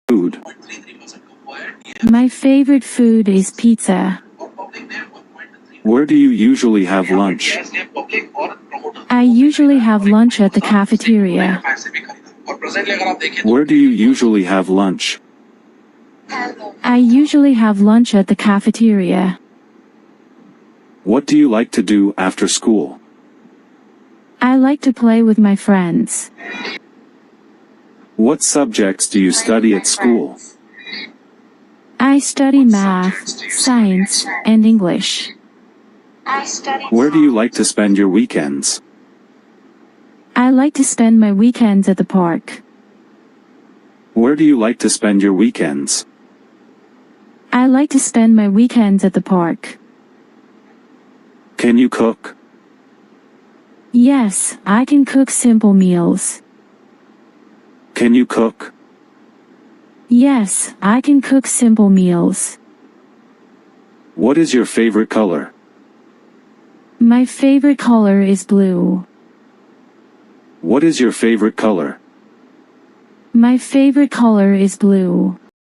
Food. My favorite food is pizza. Where do you usually have lunch? I usually have lunch at the cafeteria. Where do you usually have lunch? I usually have lunch at the cafeteria. What do you like to do after school? I like to play with my friends. What subjects do you study at school? I study math, science, and English. Where do you like to spend your weekends? I like to spend my weekends at the park. Where do you like to spend your weekends? I like to spend my weekends at the park. Can you cook? Yes, I can cook simple meals. Can you cook? Yes, I can cook simple meals. What is your favorite color? My favorite color is blue. What is your favorite color? My favorite color is blue.